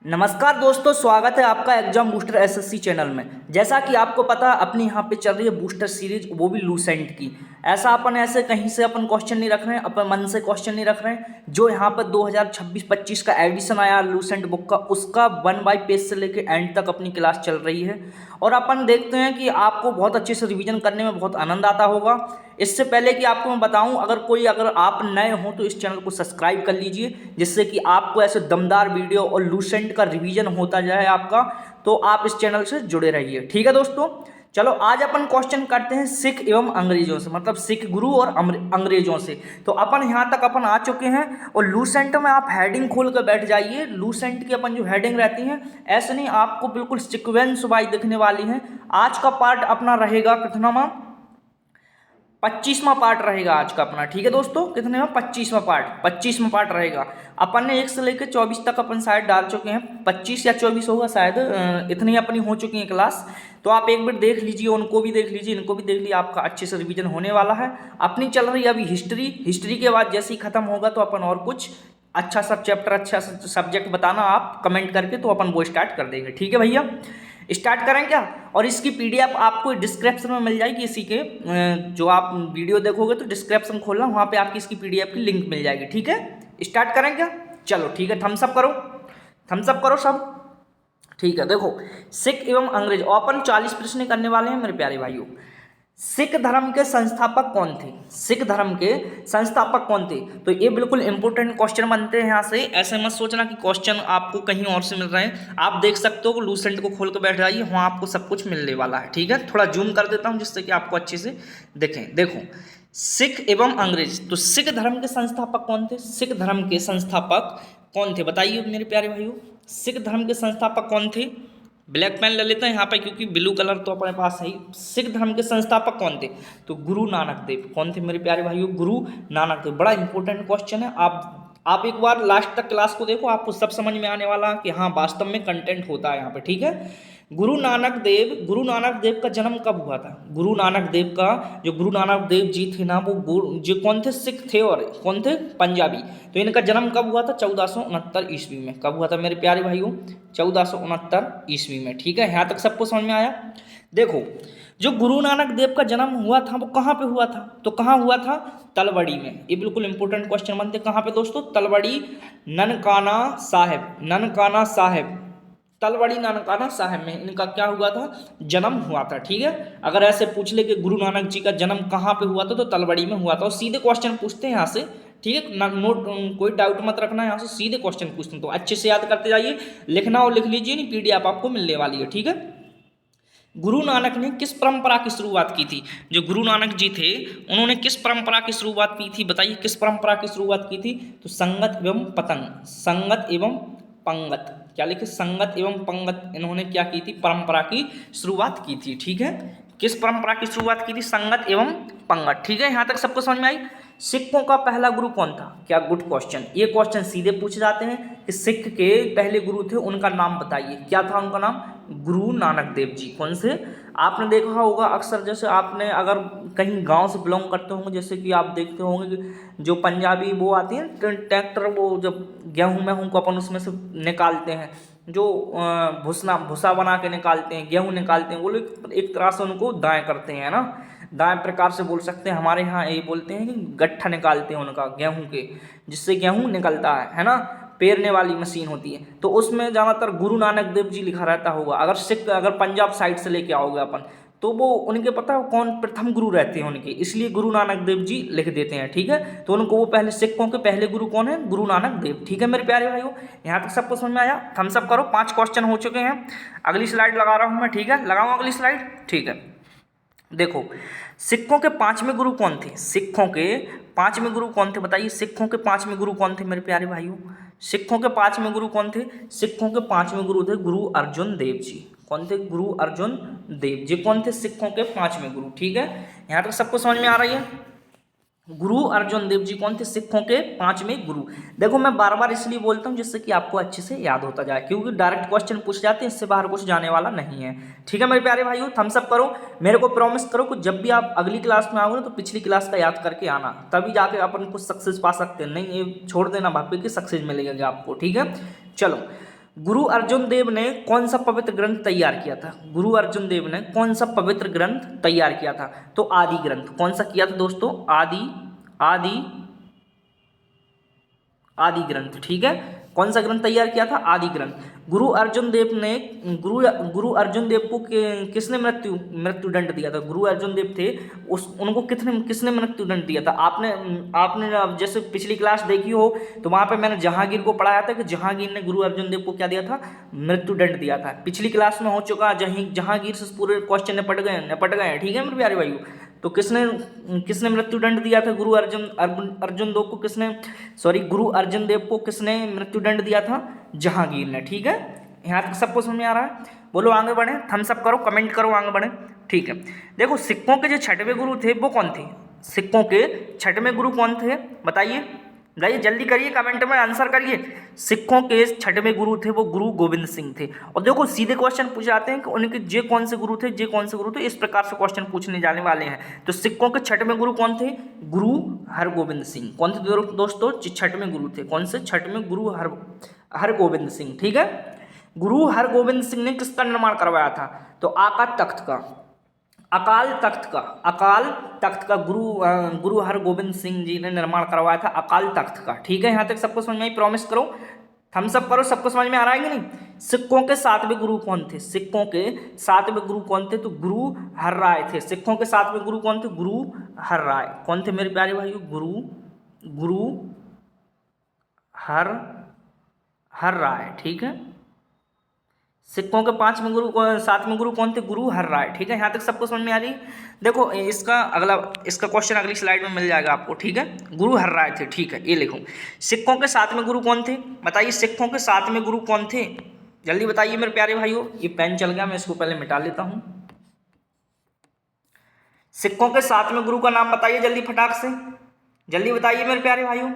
नमस्कार दोस्तों, स्वागत है आपका एग्जाम बूस्टर एसएससी चैनल में। जैसा कि आपको पता है अपनी यहाँ पे चल रही है बूस्टर सीरीज, वो भी लूसेंट की। ऐसा अपन ऐसे कहीं से अपन क्वेश्चन नहीं रख रहे हैं, अपन मन से क्वेश्चन नहीं रख रहे हैं। जो यहाँ पर 2026-25 का एडिशन आया लूसेंट बुक का, उसका 1 बाय पेज से लेके एंड तक अपनी क्लास चल रही है। और अपन देखते हैं कि आपको बहुत अच्छे से रिवीजन करने में बहुत आनंद आता होगा। इससे पहले कि आपको मैं बताऊं, अगर आप नए हो तो इस चैनल को सब्सक्राइब कर लीजिए, जिससे कि आपको ऐसे दमदार वीडियो और लूसेंट का रिवीजन होता जाए आपका। तो आप इस चैनल से जुड़े रहिए, ठीक है दोस्तों। चलो आज अपन क्वेश्चन करते हैं सिख एवं अंग्रेजों से, मतलब सिख गुरु और अंग्रेजों से। तो अपन यहाँ तक अपन आ चुके हैं। और लूसेंट में आप हेडिंग खोल कर बैठ जाइए। लूसेंट की अपन जो हेडिंग रहती हैं ऐसे नहीं, आपको बिल्कुल सिक्वेंस वाइज दिखने वाली हैं। आज का पार्ट अपना रहेगा कितना, 25वां पार्ट रहेगा आज का अपना, ठीक है दोस्तों। कितने में 25वां पार्ट रहेगा। अपन ने 1 से लेकर 24 तक अपन शायद डाल चुके हैं, 25 या 24 होगा शायद, इतनी अपनी हो चुकी है क्लास। तो आप एक बार देख लीजिए, उनको भी देख लीजिए, इनको भी देख लीजिए, आपका अच्छे से रिवीजन होने वाला है। अपनी चल रही है अभी हिस्ट्री के बाद जैसे ही खत्म होगा तो अपन और कुछ अच्छा सा चैप्टर, अच्छा सा सब्जेक्ट बताना आप कमेंट करके, तो अपन वो स्टार्ट कर देंगे, ठीक है भैया। स्टार्ट करें क्या? और इसकी पीडीएफ आपको डिस्क्रिप्शन में मिल जाएगी। इसी के जो आप वीडियो देखोगे तो डिस्क्रिप्शन खोलना, वहाँ पे आपकी इसकी पीडीएफ की लिंक मिल जाएगी, ठीक है। स्टार्ट करें क्या? चलो ठीक है, थम्स अप करो सब, ठीक है। देखो, सिख एवं अंग्रेज ओपन 40 प्रश्न करने वाले हैं मेरे प्यारे भाइयों। सिख धर्म के संस्थापक कौन थे? सिख धर्म के संस्थापक कौन थे? तो ये बिल्कुल इंपॉर्टेंट क्वेश्चन बनते हैं यहाँ से। ऐसे मत सोचना कि क्वेश्चन आपको कहीं और से मिल रहे हैं। आप देख सकते हो कि लूसेंट को खोल कर बैठ जाइए, वहाँ आपको सब कुछ मिलने वाला है, ठीक है। थोड़ा जूम कर देता हूँ जिससे कि आपको अच्छे से देखें। देखो, सिख एवं अंग्रेज, तो सिख धर्म के संस्थापक कौन थे? सिख धर्म के संस्थापक कौन थे बताइए मेरे प्यारे भाइयों। सिख धर्म के संस्थापक कौन थे? ब्लैक पेन ले लेते हैं यहाँ पे, क्योंकि ब्लू कलर तो अपने पास है ही। सिख धर्म के संस्थापक कौन थे? तो गुरु नानक देव। कौन थे मेरे प्यारे भाइयों? गुरु नानक देव। बड़ा इंपॉर्टेंट क्वेश्चन है। आप एक बार लास्ट तक क्लास को देखो, आपको सब समझ में आने वाला है कि हाँ वास्तव में कंटेंट होता है यहाँ पे, ठीक है। गुरु नानक देव का जन्म कब हुआ था? गुरु नानक देव जी थे ना, वो जो कौन थे? सिख थे। और कौन थे? पंजाबी। तो इनका जन्म कब हुआ था? 1469 ईस्वी में। कब हुआ था मेरे प्यारे भाइयों? 1469 ईस्वी में, ठीक है। यहाँ तक सबको समझ में आया? देखो, जो गुरु नानक देव का जन्म हुआ था वो कहाँ पे हुआ था? तो कहाँ हुआ था? तलवड़ी में। ये बिल्कुल इंपॉर्टेंट क्वेश्चन बनते। कहाँ पे दोस्तों? तलवड़ी ननकाना साहिब में इनका क्या हुआ था? जन्म हुआ था, ठीक है। अगर ऐसे पूछ ले कि गुरु नानक जी का जन्म कहाँ पे हुआ था, तो तलवड़ी में हुआ था। और सीधे क्वेश्चन पूछते हैं यहाँ से, ठीक है। नोट, कोई डाउट मत रखना, यहाँ से सीधे क्वेश्चन पूछते हैं, तो अच्छे से याद करते जाइए। लिखना और लिख लीजिए, नहीं पीडीएफ आपको मिलने वाली है, ठीक है। गुरु नानक ने किस परंपरा की शुरुआत की थी? जो गुरु नानक जी थे उन्होंने किस परंपरा की शुरुआत की थी बताइए? किस परंपरा की शुरुआत की थी? तो संगत एवं पंगत, क्या लिखे? संगत एवं पंगत, इन्होंने क्या की थी? परंपरा की शुरुआत की थी, ठीक है। किस परंपरा की शुरुआत की थी? संगत एवं पंगत, ठीक है। यहाँ तक सबको समझ में आई? सिखों का पहला गुरु कौन था? क्या गुड क्वेश्चन। ये क्वेश्चन सीधे पूछ जाते हैं कि सिख के पहले गुरु थे, उनका नाम बताइए। क्या था उनका नाम? गुरु नानक देव जी। कौन से? आपने देखा होगा अक्सर, जैसे आपने अगर कहीं गांव से बिलोंग करते होंगे, जैसे कि आप देखते होंगे कि जो पंजाबी वो आती है ट्रैक्टर, वो जब गेहूँ को अपन उसमें से निकालते हैं, जो भूसा बना के निकालते हैं, गेहूँ निकालते हैं, वो लोग एक तरह से उनको दाएँ करते हैं ना, दाएँ प्रकार से बोल सकते हैं। हमारे यहाँ ये बोलते हैं कि गट्ठा निकालते हैं उनका गेहूँ के, जिससे गेहूँ निकलता है ना, पेरने वाली मशीन होती है। तो उसमें ज़्यादातर गुरु नानक देव जी लिखा रहता होगा। अगर पंजाब साइड से लेके आओगे अपन, तो वो उनके पता है कौन प्रथम गुरु रहते हैं उनके, इसलिए गुरु नानक देव जी लिख देते हैं, ठीक है। तो उनको वो पहले, सिखों के पहले गुरु कौन है? गुरु नानक देव, ठीक है मेरे प्यारे भाइयों। यहाँ तक सबको समझ में आया? थम्स अप करो। 5 क्वेश्चन हो चुके हैं। अगली स्लाइड लगा रहा हूँ मैं, ठीक है। लगाऊँ अगली स्लाइड, ठीक है। देखो, सिखों के 5वें गुरु कौन थे? सिखों के 5वें गुरु कौन थे बताइए? सिखों के 5वें गुरु कौन थे मेरे प्यारे भाइयों? सिखों के 5वें गुरु कौन थे? सिखों के 5वें गुरु थे गुरु अर्जुन देव जी। कौन थे? गुरु अर्जुन देव जी कौन थे? सिखों के 5वें गुरु, ठीक है। यहाँ तक सबको समझ में आ रही है? गुरु अर्जुन देव जी कौन थे? सिखों के 5वें गुरु। देखो, मैं बार बार इसलिए बोलता हूँ जिससे कि आपको अच्छे से याद होता जाए, क्योंकि डायरेक्ट क्वेश्चन पूछ जाते हैं, इससे बाहर कुछ जाने वाला नहीं है, ठीक है मेरे प्यारे भाइयों। थम्स अप करो। मेरे को प्रॉमिस करो कि जब भी आप अगली क्लास में आओगे तो पिछली क्लास का याद करके आना, तभी जाके अपन कुछ सक्सेस पा सकते हैं। नहीं ये छोड़ देना भाभी कि सक्सेस मिलेगा आपको, ठीक है। चलो, गुरु अर्जुन देव ने कौन सा पवित्र ग्रंथ तैयार किया था? गुरु अर्जुन देव ने कौन सा पवित्र ग्रंथ तैयार किया था? तो आदि ग्रंथ। कौन सा किया था दोस्तों? आदि आदि ग्रंथ। ठीक है, कौन सा ग्रंथ तैयार किया था? आदि ग्रंथ। गुरु अर्जुन देव ने गुरु अर्जुन देव को किसने मृत्युदंड दिया था? गुरु अर्जुन देव थे, उनको किसने मृत्युदंड दिया था? आपने जैसे पिछली क्लास देखी हो तो वहां पे मैंने जहांगीर को पढ़ाया था कि जहांगीर ने गुरु अर्जुन देव को क्या दिया था? मृत्युदंड दिया था। पिछली क्लास में हो चुका, जहांगीर से पूरे क्वेश्चन निपट गए। ठीक है मेरे प्यारे भाइयों, तो किसने मृत्युदंड दिया था? गुरु अर्जुन देव को गुरु अर्जुन देव को किसने मृत्युदंड दिया था? जहांगीर ने। ठीक है, यहाँ तक सबको समझ में आ रहा है? बोलो आगे बढ़े, थम्स अप करो, कमेंट करो, आगे बढ़े। ठीक है, देखो सिक्कों के जो छठवें गुरु थे वो कौन थे? सिक्कों के छठवें गुरु कौन थे बताइए? जल्दी करिए, कमेंट में आंसर करिए। सिक्खों के छठवें गुरु थे वो गुरु गोविंद सिंह थे। और देखो सीधे क्वेश्चन पूछे जाते हैं कि उनके जे कौन से गुरु थे, इस प्रकार से क्वेश्चन पूछने जाने वाले हैं। तो सिक्खों के छठवें गुरु कौन थे? गुरु हरगोविंद सिंह। कौन थे दोस्तों? छठवें गुरु थे। कौन से? छठवें गुरु हरगोविंद सिंह। ठीक है, गुरु हरगोविंद सिंह ने किसका निर्माण करवाया था? तो अकाल तख्त का गुरु हरगोविंद सिंह जी ने निर्माण करवाया था, अकाल तख्त का। ठीक है, यहाँ तक सबको समझ में आई? प्रॉमिस करो, थम्स अप करो, सबको समझ में आ रहा है कि नहीं? सिक्कों के सातवें गुरु कौन थे? सिक्कों के सातवें गुरु कौन थे? तो गुरु हर राय थे। सिक्कों के सातवें गुरु कौन थे? गुरु हर राय। कौन थे मेरे प्यारे भाइयों? गुरु हर राय। ठीक है, सिक्कों के सातवें गुरु कौन थे? गुरु हर राय। ठीक है, यहाँ तक सबको समझ में आ रही? देखो इसका क्वेश्चन अगली स्लाइड में मिल जाएगा आपको। ठीक है, गुरु हर राय थे। ठीक है, ये लिखो। सिक्कों के सातवें गुरु कौन थे? बताइए, सिक्कों के सातवें गुरु कौन थे? जल्दी बताइए मेरे प्यारे भाइयों। ये पेन चल गया, मैं इसको पहले मिटा लेता हूँ। सिक्कों के सातवें गुरु का नाम बताइए जल्दी, फटाक से जल्दी बताइए मेरे प्यारे भाइयों।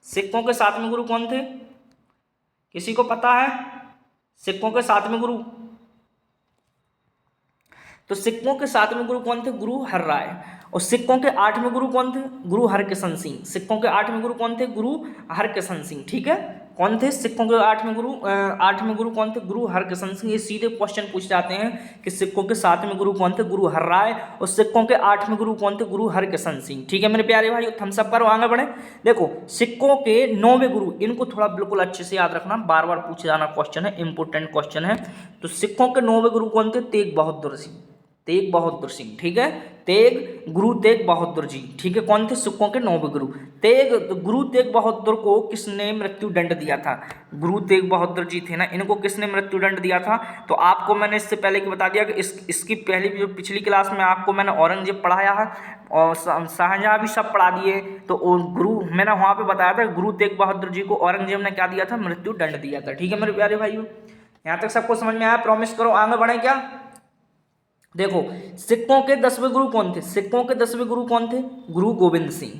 सिक्कों के सातवें गुरु कौन थे? किसी को पता है सिक्कों के सातवें गुरु? तो सिक्कों के सातवें गुरु कौन थे? गुरु हर राय। और सिक्कों के आठवें गुरु कौन थे? गुरु हरकिशन सिंह। सिक्कों के आठवें गुरु कौन थे? गुरु हरकिशन सिंह। ठीक है, कौन थे सिक्कों के आठवें गुरु कौन थे? गुरु हरकिशन सिंह। ये सीधे क्वेश्चन पूछ जाते हैं कि सिक्कों के सातवें गुरु कौन थे? गुरु हर राय। और सिक्कों के आठवें गुरु कौन थे? गुरु हरकिशन सिंह। ठीक है मेरे प्यारे भाई, थम्स अप करो, आगे बढ़े। देखो सिक्कों के नौवें गुरु, इनको थोड़ा बिल्कुल अच्छे से याद रखना, बार बार पूछे जाना क्वेश्चन है, इंपोर्टेंट क्वेश्चन है। तो सिक्कों के नौवें गुरु कौन थे? तेग बहादुर सिंह। ठीक है, गुरु तेग बहादुर जी। ठीक है, कौन थे? सिक्कों के नौवें गुरु। गुरु तेग बहादुर को किसने मृत्युदंड दिया था? गुरु तेग बहादुर जी थे ना, इनको किसने मृत्युदंड दिया था? तो आपको मैंने इससे पहले की बता दिया कि इसकी पहली जो पिछली क्लास में आपको मैंने औरंगजेब पढ़ाया है और शाहजहां भी सब पढ़ा दिए। तो मैंने वहाँ पे बताया था गुरु तेग बहादुर जी को औरंगजेब ने क्या दिया था? मृत्युदंड दिया था। ठीक है मेरे प्यारे भाइयों, यहाँ तक सबको समझ में आया? प्रॉमिस करो, आगे बढ़े क्या? देखो सिक्कों के 10वें गुरु कौन थे? सिक्कों के 10वें गुरु कौन थे? गुरु गोविंद सिंह।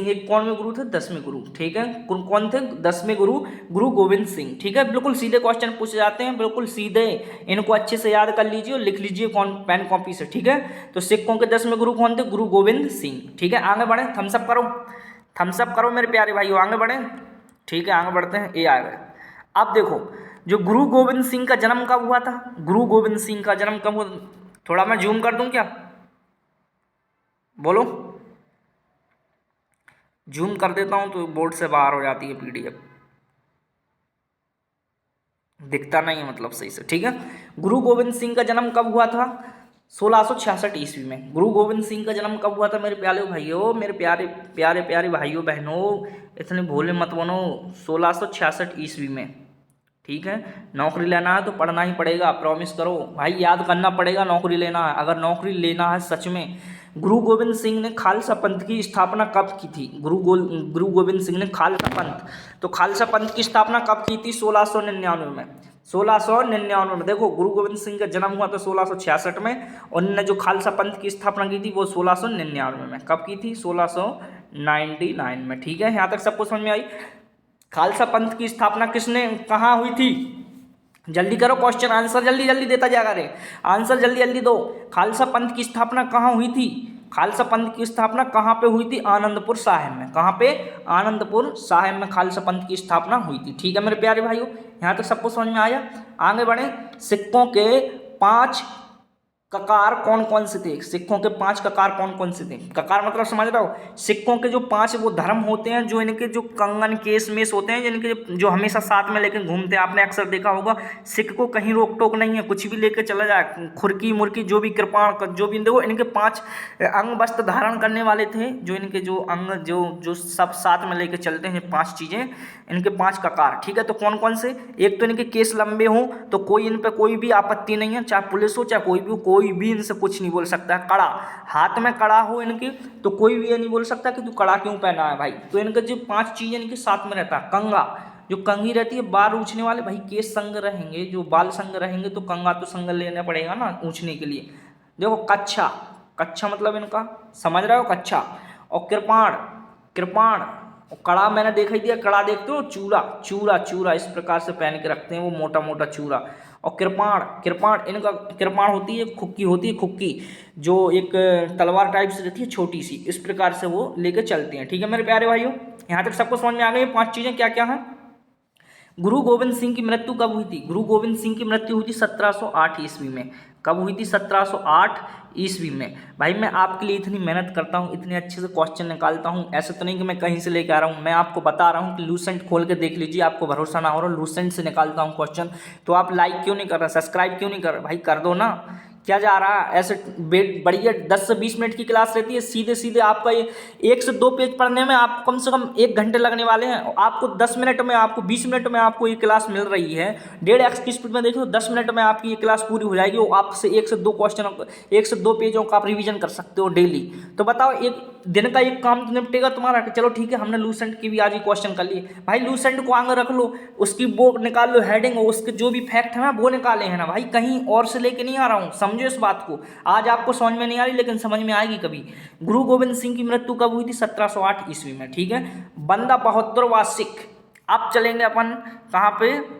एक कौन में गुरु थे? 10वें गुरु। ठीक है, कौन थे? 10वें गुरु गुरु गोविंद सिंह। ठीक है, बिल्कुल सीधे क्वेश्चन पूछे जाते हैं, बिल्कुल सीधे, इनको अच्छे से याद कर लीजिए और लिख लीजिए पेन कॉपी से। ठीक है, तो सिक्कों के 10वें गुरु कौन थे? गुरु गोविंद सिंह। ठीक है, आगे बढ़े, थम्स अप करो मेरे प्यारे भाइयों, आगे बढ़े। ठीक है, आगे बढ़ते हैं, ये आ गए। अब देखो जो गुरु गोविंद सिंह का जन्म कब हुआ था? गुरु गोविंद सिंह का जन्म कब हुआ? थोड़ा मैं जूम कर दूं क्या? बोलो, जूम कर देता हूं तो बोर्ड से बाहर हो जाती है पीडीएफ, दिखता नहीं है मतलब सही से। ठीक है, गुरु गोविंद सिंह का जन्म कब हुआ था? 1666 ईस्वी में। गुरु गोविंद सिंह का जन्म कब हुआ था मेरे प्यारे भाइयों, मेरे प्यारे भाइयों बहनों, इतने भोले मत बनो। 1666 ईस्वी में। ठीक है, नौकरी लेना है तो पढ़ना ही पड़ेगा, प्रॉमिस करो भाई, याद करना पड़ेगा, नौकरी लेना है। अगर नौकरी लेना है सच में। गुरु गोविंद सिंह ने खालसा पंथ की स्थापना कब की थी? गुरु गोविंद सिंह ने खालसा पंथ की स्थापना कब की थी? 1699 में। 1699 में। देखो गुरु गोविंद सिंह का जन्म हुआ था 1666 में, और उन्होंने जो खालसा पंथ की स्थापना की थी वो 1699 में। कब की थी? 1699 में। ठीक है, यहाँ तक सबको समझ में आई? खालसा पंथ की स्थापना कहाँ हुई थी? जल्दी करो, क्वेश्चन आंसर जल्दी देता जाएगा रे, आंसर जल्दी दो। खालसा पंथ की स्थापना कहाँ हुई थी? खालसा पंथ की स्थापना कहाँ पे हुई थी? आनंदपुर साहिब में। कहाँ पे? आनंदपुर साहिब में खालसा पंथ की स्थापना हुई थी। ठीक है मेरे प्यारे भाइयों, यहाँ तक सबको समझ में आया। आगे बढ़े। सिक्कों के 5 ककार कौन कौन से थे? सिक्कों के 5 ककार कौन कौन से थे? ककार मतलब समझ रहा हो? सिक्कों के जो 5 वो धर्म होते हैं, जो इनके जो कंगन केस मेस होते हैं, जिनके जो हमेशा साथ में लेके घूमते हैं। आपने अक्सर देखा होगा सिक्क को कहीं रोक टोक नहीं है, कुछ भी लेके चला जाए, खुरकी मुर्की जो भी कृपाण जो भी। देखो इनके 5 अंग वस्त्र धारण करने वाले थे, जो इनके जो अंग जो जो सब साथ में लेके चलते हैं 5 चीज़ें, इनके 5 ककार। ठीक है, तो कौन कौन से? एक तो इनके केस लंबे हों तो कोई इन पर कोई भी आपत्ति नहीं है, चाहे पुलिस हो चाहे कोई भी हो, कोई भी इनसे कुछ नहीं बोल सकता है। कड़ा, हाथ में कड़ा हो इनके तो कोई भी ये नहीं बोल सकता कि तू कड़ा क्यों पहना है भाई। तो इनके जो 5 चीज़ें इनके साथ में रहता है। कंगा, जो कंघी रहती है बाल ऊंचने वाले, भाई केस संग रहेंगे, जो बाल संग रहेंगे तो कंगा तो संग लेना पड़ेगा ना ऊंचने के लिए। देखो कच्छा, कच्छा मतलब इनका समझ रहे हो, कच्छा। और कृपाण, कृपाण और कड़ा मैंने देखा ही दिया, कड़ा देखते हो, चूड़ा, चूड़ा चूड़ा इस प्रकार से पहन के रखते हैं वो, मोटा मोटा चूड़ा। और कृपाण, कृपाण इनका, कृपाण होती है खुक्की, होती है खुक्की, जो एक तलवार टाइप से रहती है छोटी सी, इस प्रकार से वो लेके चलते हैं। ठीक है मेरे प्यारे भाइयों, यहाँ तक सबको समझ में आ गई 5 चीज़ें क्या क्या हैं। गुरु गोविंद सिंह की मृत्यु कब हुई थी? गुरु गोविंद सिंह की मृत्यु हुई थी 1708 ईस्वी में। कब हुई थी? 1708 ईस्वी में। भाई मैं आपके लिए इतनी मेहनत करता हूँ, इतने अच्छे से क्वेश्चन निकालता हूँ, ऐसा तो नहीं कि मैं कहीं से लेके आ रहा हूँ, मैं आपको बता रहा हूँ कि लूसेंट खोल के देख लीजिए, आपको भरोसा ना हो रहा, लूसेंट से निकालता हूँ क्वेश्चन। तो आप लाइक क्यों नहीं कर रहे, सब्सक्राइब क्यों नहीं कर रहे? भाई कर दो ना, क्या जा रहा है ऐसे। बढ़िया 10 से 20 मिनट की क्लास रहती है, सीधे सीधे आपका ये 1 से 2 पेज पढ़ने में आपको कम से कम 1 घंटे लगने वाले हैं, और आपको 10 मिनट में, आपको 20 मिनट में आपको ये क्लास मिल रही है। 1.5x की स्पीड में देखो, 10 मिनट में आपकी ये क्लास पूरी हो जाएगी, और आपसे 1 से 2 क्वेश्चन, 1 से 2 पेजों का आप रिवीजन कर सकते हो डेली। तो बताओ एक दिन का एक काम तो निपटेगा तुम्हारा कि चलो ठीक है हमने लूसेंट की भी आज ही क्वेश्चन कर लिए। भाई लूसेंट को आगे रख लो, उसकी वो निकाल लो हेडिंग, उसके जो भी फैक्ट है ना वो निकाले हैं ना भाई, कहीं और से लेके नहीं आ रहा हूँ, समझो इस बात को। आज आपको समझ में नहीं आ रही लेकिन समझ में आएगी कभी। गुरु गोविंद सिंह की मृत्यु कब हुई थी? 1708 ईस्वी में। ठीक है, बंदा बहादुर व सिख। अब चलेंगे अपन कहाँ पे?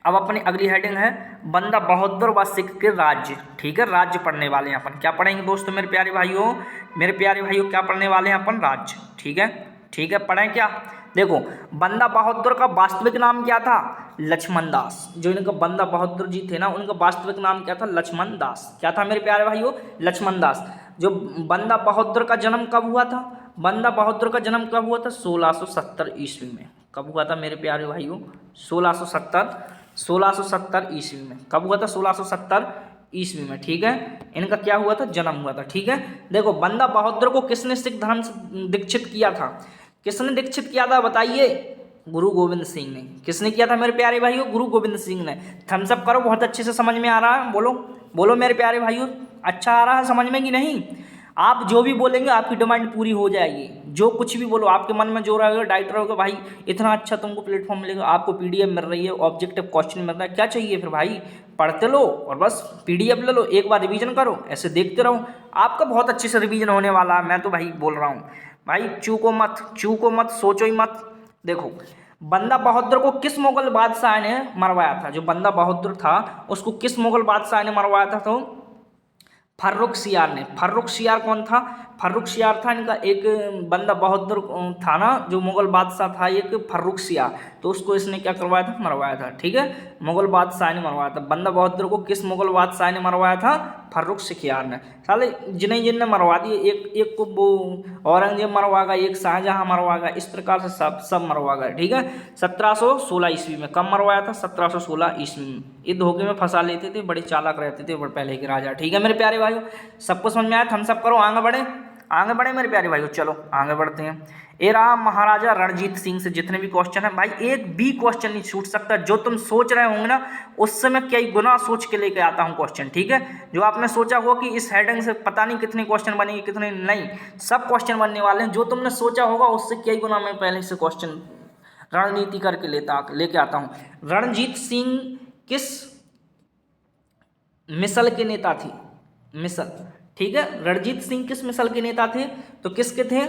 अब अपनी अगली हेडिंग है बंदा बहादुर व सिख के राज्य। ठीक है, राज्य पढ़ने वाले हैं अपन। क्या पढ़ेंगे दोस्तों मेरे प्यारे भाइयों, मेरे प्यारे भाइयों क्या पढ़ने वाले हैं अपन? राज्य। ठीक है, ठीक है, पढ़ें क्या? देखो बंदा बहादुर का वास्तविक नाम क्या था? लक्ष्मण दास। जो इनका बंदा बहादुर जी थे ना, उनका वास्तविक नाम क्या था? लक्ष्मण दास। क्या था मेरे प्यारे भाइयों? लक्ष्मण दास। जो बंदा बहादुर का जन्म कब हुआ था? बंदा बहादुर का जन्म कब हुआ था? 1670 ईस्वी में। कब हुआ था मेरे प्यारे भाइयों? 1670 ईस्वी में। कब हुआ था? 1670 ईस्वी में। ठीक है, इनका क्या हुआ था? जन्म हुआ था। ठीक है, देखो बंदा बहादुर को किसने सिख धर्म से दीक्षित किया था? किसने दीक्षित किया था बताइए? गुरु गोविंद सिंह ने। किसने किया था मेरे प्यारे भाइयों? गुरु गोविंद सिंह ने। थम्स अप करो, बहुत अच्छे से समझ में आ रहा है, बोलो बोलो मेरे प्यारे भाइयों, अच्छा आ रहा है समझ में कि नहीं? आप जो भी बोलेंगे आपकी डिमांड पूरी हो जाएगी, जो कुछ भी बोलो आपके मन में जो रहेगा, डाइट रहेगा, भाई इतना अच्छा तुमको प्लेटफॉर्म मिलेगा, आपको पीडीएफ मिल रही है, ऑब्जेक्टिव क्वेश्चन मिल रहा है, क्या चाहिए फिर भाई? पढ़ते लो और बस पीडीएफ ले लो, एक बार रिवीजन करो, ऐसे देखते रहो, आपका बहुत अच्छे से रिवीजन होने वाला है। मैं तो भाई बोल रहा हूँ भाई, चूको मत, सोचो ही मत। देखो बंदा बहादुर को किस मुगल बादशाह ने मरवाया था? जो बंदा बहादुर था उसको किस मुगल बादशाह ने मरवाया था? तो फर्रुख सियार ने। फर्रुख सियार कौन था? फर्रुख सियार था इनका एक बंदा बहादुर था ना, जो मुगल बादशाह था एक फर्रुख सियार, तो उसको इसने क्या करवाया था? मरवाया था। ठीक है, मुगल बादशाह ने मरवाया था। बंदा बहादुर को किस मुगल बादशाह ने मरवाया था? फर्रुख सियार ने। साले जिन्हें मरवा दिए, एक को वो औरंगजेब मरवा गया, एक शाहजहां मरवा गया, इस प्रकार से सब मरवा गए। ठीक है, 1716 ईस्वी में। कब मरवाया था? 1716 ईस्वी में। ये धोखे में फंसा लेते थे, बड़े चालाक रहते थे पहले के राजा। ठीक है मेरे प्यारे भाइयों, सबको समझ में आया? थम्स अप करो, आगे बढ़े मेरे प्यारे भाइयों, चलो आगे बढ़ते हैं। ए रहा महाराजा रणजीत सिंह से जितने भी क्वेश्चन है भाई, एक भी क्वेश्चन नहीं छूट सकता। जो तुम सोच रहे होंगे ना, उससे मैं कई गुना सोच के लेके आता हूँ क्वेश्चन। ठीक है, जो आपने सोचा होगा कि इस हेडिंग से पता नहीं कितने क्वेश्चन बनेंगे, कितने नहीं, सब क्वेश्चन बनने वाले हैं। जो तुमने सोचा होगा उससे कई गुना मैं पहले से क्वेश्चन रणनीति करके लेके आता हूँ। रणजीत सिंह किस मिसल के नेता थे? मिसल। ठीक है, रणजीत सिंह किस मिसल के नेता थे? तो किसके थे?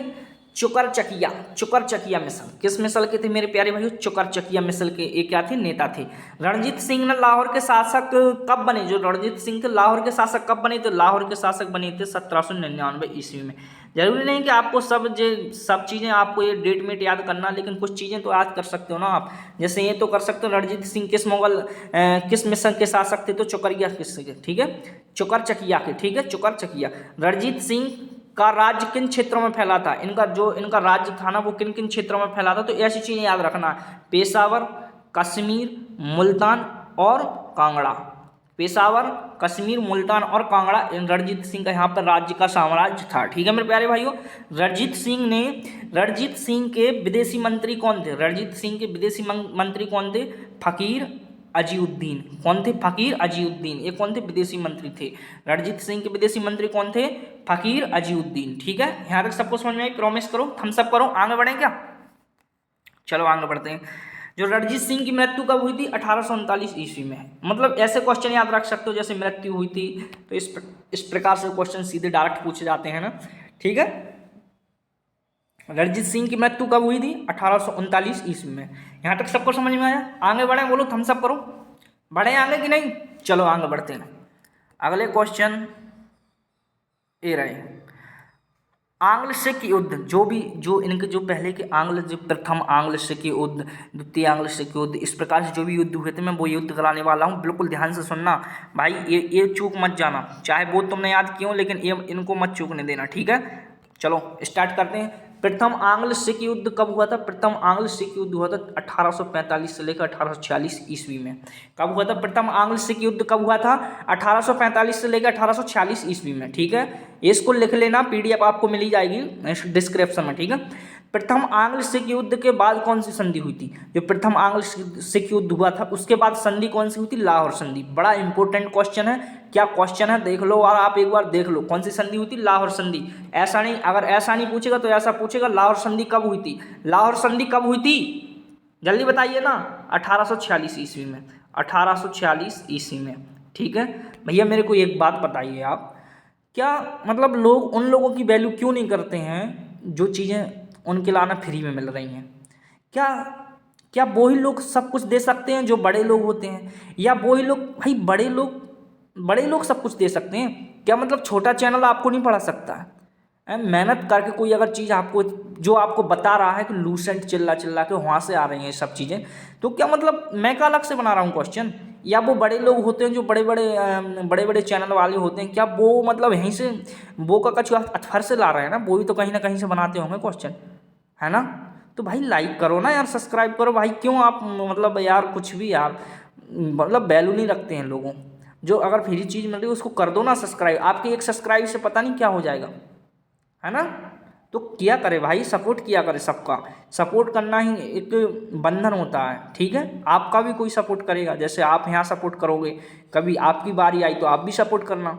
चुकरचकिया, चुकरचकिया मिसल किस मिसल के थे मेरे प्यारे भाइयों? चुकरचकिया मिसल के ये क्या थे? नेता थे। रणजीत सिंह ने लाहौर के शासक कब बने? जो रणजीत सिंह थे लाहौर के शासक कब बने? तो लाहौर के शासक बने थे 1799 ईस्वी में। जरूरी नहीं कि आपको सब चीज़ें आपको ये डेट मेट याद करना, लेकिन कुछ चीज़ें तो याद कर सकते हो ना आप। जैसे ये तो कर सकते हो, रणजीत सिंह किस मिसल के शासक थे? तो चुकरिया किसके, ठीक है, चुकरचकिया के, ठीक है, चुकरचकिया। रणजीत सिंह का राज्य किन क्षेत्रों में फैला था? इनका राज्य था ना, वो किन किन क्षेत्रों में फैला था? तो ऐसी चीज़ें याद रखना, पेशावर, कश्मीर, मुल्तान और कांगड़ा। पेशावर, कश्मीर, मुल्तान और कांगड़ा रणजीत सिंह का यहाँ पर राज्य का साम्राज्य था, ठीक है मेरे प्यारे भाइयों। रणजीत सिंह के विदेशी मंत्री कौन थे? रणजीत सिंह के विदेशी मंत्री कौन थे? फकीर अजीउद्दीन। कौन थे? फकीर अजीउद्दीन। ये कौन थे? विदेशी मंत्री थे। रणजीत सिंह के विदेशी मंत्री कौन थे? फकीर अजीउद्दीन, ठीक है। यहाँ तक सबको समझ में आई? प्रॉमिस करो, थम्स अप करो, आगे बढ़ें क्या? चलो आगे बढ़ते हैं। जो रणजीत सिंह की मृत्यु कब हुई थी? 1839 ईस्वी में। मतलब ऐसे क्वेश्चन याद रख सकते हो जैसे मृत्यु हुई थी, तो इस प्रकार से क्वेश्चन सीधे डायरेक्ट पूछे जाते हैं ना, ठीक है। रणजीत सिंह की मृत्यु कब हुई थी? 1839 ईस्वी में। यहाँ तक सबको समझ में आया? आगे बढ़ें, बोलो थम्स अप करो, बढ़ें आगे कि नहीं? चलो आगे बढ़ते हैं। अगले क्वेश्चन ये रहे, आंग्ल सिख युद्ध, जो पहले के जो प्रथम आंग्ल सिख युद्ध, द्वितीय आंग्ल सिख युद्ध, इस प्रकार से जो भी युद्ध हुए थे, मैं वो युद्ध कराने वाला हूँ। बिल्कुल ध्यान से सुनना भाई, ये चूक मत जाना, चाहे वो तुमने याद किया हो, लेकिन ये इनको मत चूकने देना, ठीक है। चलो स्टार्ट करते हैं। प्रथम आंग्ल सिख युद्ध कब हुआ था? प्रथम आंग्ल सिख युद्ध हुआ था 1845 से लेकर 1846 ईस्वी में। कब हुआ था प्रथम आंग्ल सिख युद्ध? कब हुआ था? 1845 से लेकर 1846 ईस्वी में, ठीक है। इसको लिख लेना, पीडीएफ आपको मिली जाएगी डिस्क्रिप्शन में, ठीक है। प्रथम आंग्ल सिख युद्ध के बाद कौन सी संधि हुई थी? जो प्रथम आंग्ल सिख युद्ध हुआ था उसके बाद संधि कौन सी हुई थी? लाहौर संधि। बड़ा इंपॉर्टेंट क्वेश्चन है, क्या क्वेश्चन है देख लो, और आप एक बार देख लो कौन सी संधि हुई थी? लाहौर संधि। ऐसा नहीं, अगर ऐसा नहीं पूछेगा तो ऐसा पूछेगा, लाहौर संधि कब हुई थी? लाहौर संधि कब हुई थी? जल्दी बताइए ना। 1846 ईस्वी में। 1846 ईस्वी में, ठीक है। भैया मेरे को एक बात बताइए आप, क्या मतलब लोग उन लोगों की वैल्यू क्यों नहीं करते हैं जो चीज़ें उनके लाना फ्री में मिल रही हैं? क्या वही लोग सब कुछ दे सकते हैं जो बड़े लोग होते हैं? या वही लोग, भाई बड़े लोग सब कुछ दे सकते हैं क्या? मतलब छोटा चैनल आपको नहीं पढ़ा सकता है? मेहनत करके कोई अगर चीज़ जो आपको बता रहा है कि लूसेंट चिल्ला के वहाँ से आ रही हैं ये सब चीज़ें, तो क्या मतलब मैं क्या अलग से बना रहा हूँ क्वेश्चन? या वो बड़े लोग होते हैं जो बड़े बड़े चैनल वाले होते हैं, क्या वो मतलब यहीं से वो का कछु अथर से ला रहे हैं ना? वो भी तो कहीं ना कहीं से बनाते होंगे क्वेश्चन, है ना? तो भाई लाइक करो ना यार, सब्सक्राइब करो भाई। क्यों आप मतलब यार कुछ भी यार मतलब वैल्यू नहीं रखते हैं लोगों। जो अगर फ्री चीज़ मिल रही है उसको कर दो ना सब्सक्राइब। आपके एक सब्सक्राइब से पता नहीं क्या हो जाएगा, है ना? तो किया करे भाई, सपोर्ट किया करे सबका। सपोर्ट करना ही एक बंधन होता है, ठीक है। आपका भी कोई सपोर्ट करेगा, जैसे आप यहाँ सपोर्ट करोगे, कभी आपकी बारी आई तो आप भी सपोर्ट करना,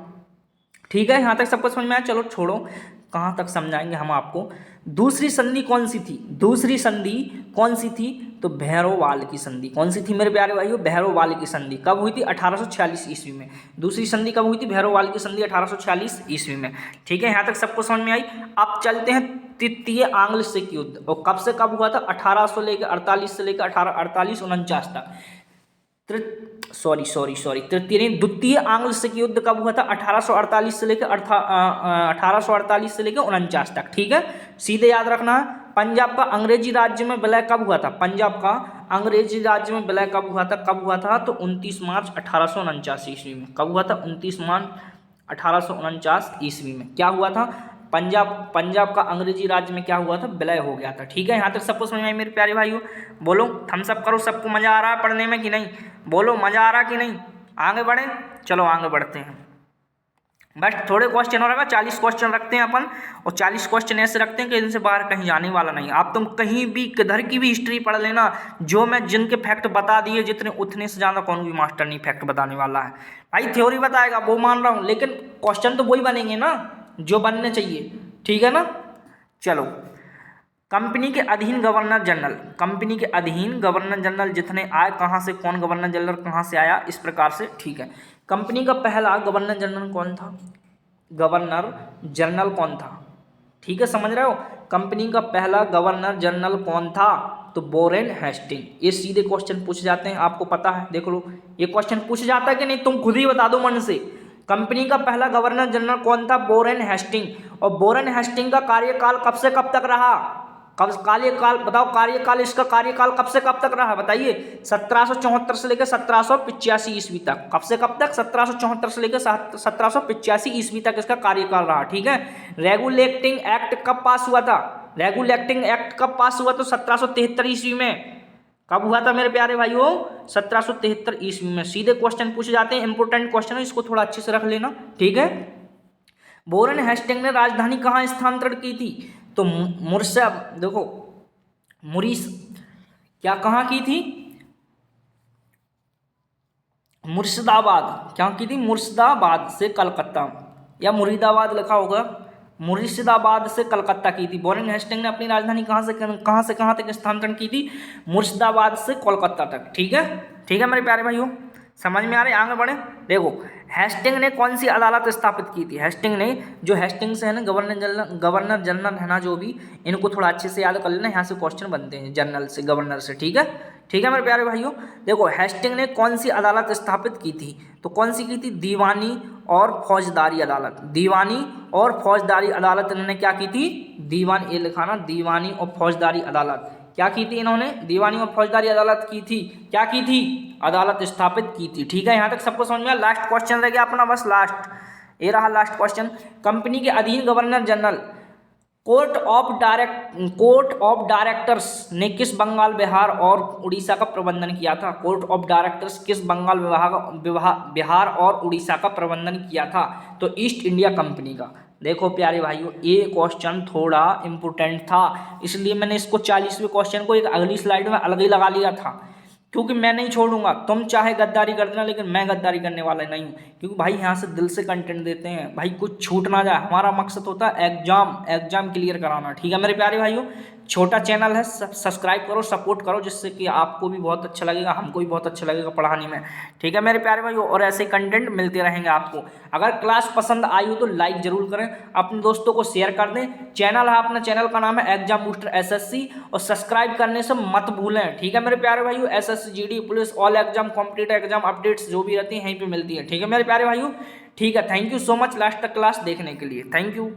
ठीक है। यहाँ तक सबको समझ में आया? चलो छोड़ो, कहाँ तक समझाएंगे हम आपको। दूसरी संधि कौन सी थी? दूसरी संधि कौन सी थी? तो भैरोवाल की संधि। कौन सी थी मेरे प्यारे भाइयों? भैरोवाल की संधि। कब हुई थी? 1846 ईस्वी में। दूसरी संधि कब हुई थी? भैरोवाल की संधि 1846 ईस्वी में, ठीक है। यहाँ तक सबको समझ में आई? अब चलते हैं तृतीय आंग्ल सिख युद्ध, और कब से कब हुआ था? 1848 से लेकर 1848-49 तक। द्वितीय आंग्ल सिख युद्ध कब हुआ था? 1848 से लेकर 1949 तक, ठीक है। सीधे याद रखना। पंजाब का अंग्रेजी राज्य में विलय कब हुआ था? पंजाब का अंग्रेजी राज्य में विलय कब हुआ था? तो 29 मार्च 1849 ईस्वी में। कब हुआ था? 29 मार्च 1849 ईस्वी में। क्या हुआ था? पंजाब का अंग्रेजी राज्य में क्या हुआ था? विलय हो गया था, ठीक है। यहाँ तक सबको समझ में आई मेरे प्यारे भाइयों? बोलो थम्स अप करो, सबको मज़ा आ रहा है पढ़ने में कि नहीं? बोलो मज़ा आ रहा कि नहीं? आगे बढ़ें, चलो आगे बढ़ते हैं। बस थोड़े क्वेश्चन हो रहा है, 40 क्वेश्चन रखते हैं अपन, और 40 क्वेश्चन ऐसे रखते हैं कि इनसे बाहर कहीं जाने वाला नहीं। आप तुम कहीं भी किधर की भी हिस्ट्री पढ़ लेना, जो मैं जिनके फैक्ट बता दिए जितने, उतने से ज़्यादा कौन भी मास्टर नहीं फैक्ट बताने वाला है। भाई थ्योरी बताएगा वो मान रहा हूँ, लेकिन क्वेश्चन तो वही बनेंगे ना जो बनने चाहिए, ठीक है ना। चलो, कंपनी के अधीन गवर्नर जनरल जितने आए, कहाँ से कौन गवर्नर जनरल कहाँ से आया, इस प्रकार से, ठीक है। कंपनी का पहला गवर्नर जनरल कौन था? ठीक है, समझ रहे हो? कंपनी का पहला गवर्नर जनरल कौन था? तो वॉरेन हेस्टिंग। ये सीधे क्वेश्चन पूछ जाते हैं, आपको पता है, देख लो ये क्वेश्चन पूछ जाता है कि नहीं, तुम खुद ही बता दो मन से। कंपनी का पहला गवर्नर जनरल कौन था? Warren Hasting. और वॉरेन हेस्टिंग का कार्यकाल कब से कब तक रहा? कब कार्यकाल बताओ, कार्यकाल इसका कार्यकाल कब से कब तक रहा बताइए? 1774 से लेकर 1785 ईस्वी तक। कब से कब तक? 1774 से लेकर 1785 ईस्वी तक इसका कार्यकाल रहा। ठीक है। रेगुलेटिंग एक्ट कब पास हुआ था? रेगुलेटिंग एक्ट कब पास हुआ? तो 1773 ईस्वी में। कब हुआ था मेरे प्यारे भाइयों? 1773 ईस्वी में। सीधे क्वेश्चन पूछे जाते हैं, इंपोर्टेंट क्वेश्चन है, इसको थोड़ा अच्छे से रख लेना। ठीक है। वॉरेन हेस्टिंग ने राजधानी कहाँ स्थानांतरित की थी? तो मुर्शा देखो मुरीस क्या कहाँ की थी? मुर्शिदाबाद। क्या की थी? मुर्शिदाबाद से कलकत्ता, या मुरीदाबाद लिखा होगा, मुर्शिदाबाद से कलकत्ता की थी। वॉरेन हेस्टिंग ने अपनी राजधानी कहाँ से कहाँ तक स्थानांतरण की थी? मुर्शिदाबाद से कोलकाता तक। ठीक है। ठीक है मेरे प्यारे भाइयों, समझ में आ रहे? आगे बढ़े। देखो हेस्टिंग ने कौन सी अदालत स्थापित की थी? हेस्टिंग ने, जो हेस्टिंग से है ना, गवर्नर जनरल है ना, जो भी, इनको थोड़ा अच्छे से याद कर लेना, यहाँ से क्वेश्चन बनते हैं जनरल से, गवर्नर से। ठीक है। ठीक है मेरे प्यारे भाइयों, देखो हेस्टिंग ने कौन सी अदालत स्थापित की थी? तो कौन सी की थी? दीवानी और फौजदारी अदालत। दीवानी और फौजदारी अदालत इन्होंने क्या की थी? दीवान, ये लिखा ना, दीवानी और फौजदारी अदालत क्या की थी इन्होंने? दीवानी और फौजदारी अदालत की थी। क्या की थी? अदालत स्थापित की थी। ठीक है, यहाँ तक सबको समझ में आया? लास्ट क्वेश्चन रह गया अपना, बस लास्ट, ये रहा लास्ट क्वेश्चन। कंपनी के अधीन governor general court of directors ने किस बंगाल, बिहार और उड़ीसा का प्रबंधन किया था? कोर्ट ऑफ डायरेक्टर्स किस बंगाल, बिहार और उड़ीसा का प्रबंधन किया था? तो ईस्ट इंडिया कंपनी का। देखो प्यारे भाइयों, ये क्वेश्चन थोड़ा इंपोर्टेंट था, इसलिए मैंने इसको 40वें क्वेश्चन को एक अगली स्लाइड में अलग ही लगा लिया था, क्योंकि मैं नहीं छोड़ूंगा। तुम चाहे गद्दारी कर देना, लेकिन मैं गद्दारी करने वाला नहीं हूँ, क्योंकि भाई यहाँ से दिल से कंटेंट देते हैं भाई, कुछ छूट ना जाए। हमारा मकसद होता है एग्जाम क्लियर कराना। ठीक है मेरे प्यारे भाइयों, छोटा चैनल है, सब्सक्राइब करो, सपोर्ट करो, जिससे कि आपको भी बहुत अच्छा लगेगा, हमको भी बहुत अच्छा लगेगा पढ़ाने में। ठीक है मेरे प्यारे भाइयों, और ऐसे कंटेंट मिलते रहेंगे आपको। अगर क्लास पसंद आई हो तो लाइक जरूर करें, अपने दोस्तों को शेयर कर दें। चैनल है अपना, चैनल का नाम है एग्जाम बूस्टर एसएससी, और सब्सक्राइब करने से मत भूलें। ठीक है मेरे प्यारे भाइयों, SSC, GD, police, all exam, competitive exam updates जो भी रहती हैं यहीं पे मिलती है। ठीक है मेरे प्यारे भाइयों, ठीक है, thank you so much last तक क्लास देखने के लिए, थैंक यू।